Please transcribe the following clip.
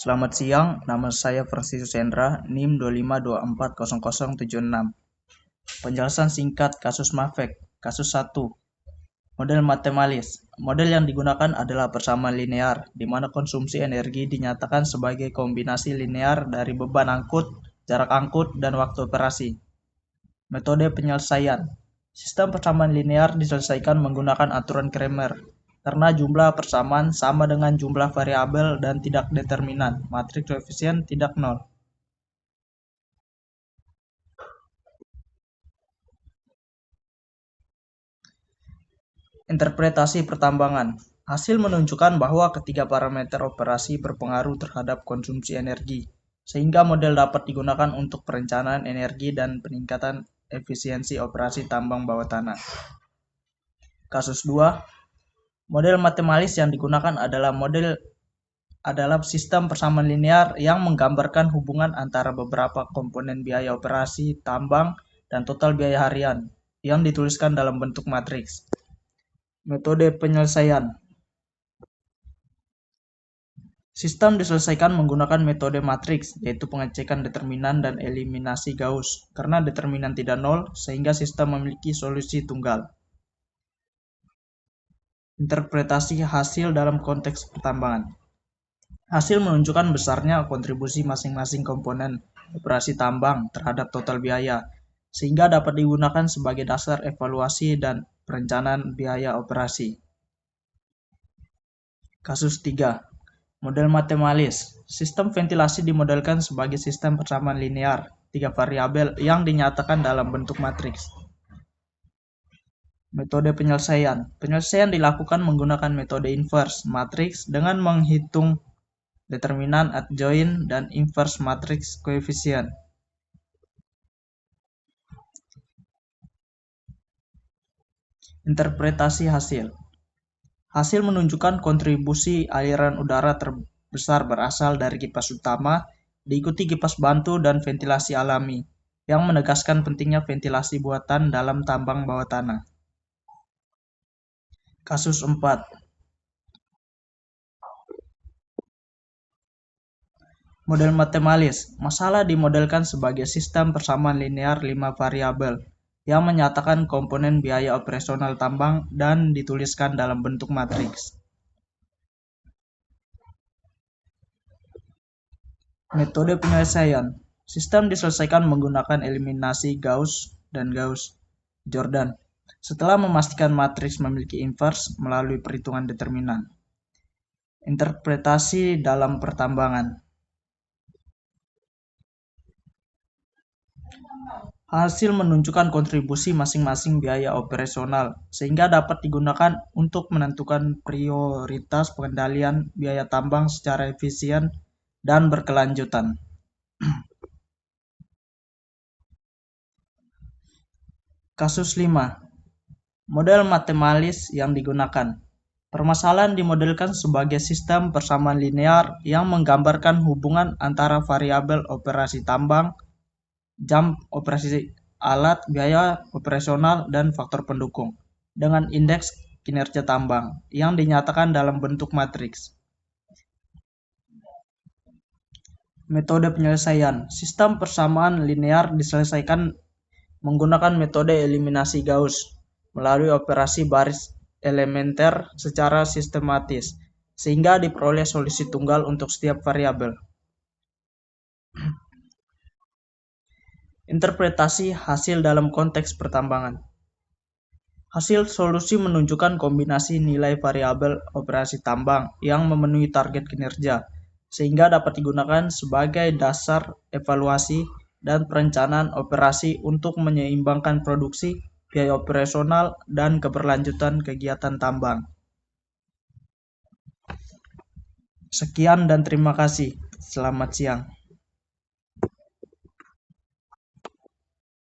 Selamat siang, nama saya Fransisus Hendra, NIM 252400076. Penjelasan singkat kasus Mafek. Kasus 1. Model matemalis. Model yang digunakan adalah persamaan linear, di mana konsumsi energi dinyatakan sebagai kombinasi linear dari beban angkut, jarak angkut, dan waktu operasi. Metode penyelesaian. Sistem persamaan linear diselesaikan menggunakan aturan Cramer, karena jumlah persamaan sama dengan jumlah variabel dan tidak determinan, matriks koefisien tidak nol. Interpretasi pertambangan. Hasil menunjukkan bahwa ketiga parameter operasi berpengaruh terhadap konsumsi energi, sehingga model dapat digunakan untuk perencanaan energi dan peningkatan efisiensi operasi tambang bawah tanah. Kasus 2. Model matemalis yang digunakan adalah sistem persamaan linear yang menggambarkan hubungan antara beberapa komponen biaya operasi tambang dan total biaya harian yang dituliskan dalam bentuk matriks. Metode penyelesaian. Sistem diselesaikan menggunakan metode matriks, yaitu pengecekan determinan dan eliminasi Gauss, karena determinan tidak nol, sehingga sistem memiliki solusi tunggal. Interpretasi hasil dalam konteks pertambangan. Hasil menunjukkan besarnya kontribusi masing-masing komponen operasi tambang terhadap total biaya, sehingga dapat digunakan sebagai dasar evaluasi dan perencanaan biaya operasi. Kasus 3. Model matemalis. Sistem ventilasi dimodelkan sebagai sistem persamaan linear, 3 variabel yang dinyatakan dalam bentuk matriks. Metode penyelesaian. Penyelesaian dilakukan menggunakan metode inverse matriks dengan menghitung determinan adjoint dan inverse matriks koefisien. Interpretasi hasil. Hasil menunjukkan kontribusi aliran udara terbesar berasal dari kipas utama, diikuti kipas bantu dan ventilasi alami, yang menegaskan pentingnya ventilasi buatan dalam tambang bawah tanah. Kasus 4. Model matemalis. Masalah dimodelkan sebagai sistem persamaan linear 5 variabel yang menyatakan komponen biaya operasional tambang dan dituliskan dalam bentuk matriks. Metode penyelesaian. Sistem diselesaikan menggunakan eliminasi Gauss dan Gauss-Jordan, setelah memastikan matriks memiliki inverse melalui perhitungan determinan. Interpretasi dalam pertambangan. Hasil menunjukkan kontribusi masing-masing biaya operasional, sehingga dapat digunakan untuk menentukan prioritas pengendalian biaya tambang secara efisien dan berkelanjutan. Kasus 5. Model matemalis yang digunakan. Permasalahan dimodelkan sebagai sistem persamaan linear yang menggambarkan hubungan antara variabel operasi tambang, jam operasi alat, biaya operasional, dan faktor pendukung dengan indeks kinerja tambang yang dinyatakan dalam bentuk matriks. Metode penyelesaian. Sistem persamaan linear diselesaikan menggunakan metode eliminasi Gauss melalui operasi baris elementer secara sistematis, sehingga diperoleh solusi tunggal untuk setiap variabel. Interpretasi hasil dalam konteks pertambangan. Hasil solusi menunjukkan kombinasi nilai variabel operasi tambang yang memenuhi target kinerja, sehingga dapat digunakan sebagai dasar evaluasi dan perencanaan operasi untuk menyeimbangkan produksi, biaya operasional, dan keberlanjutan kegiatan tambang. Sekian dan terima kasih. Selamat siang.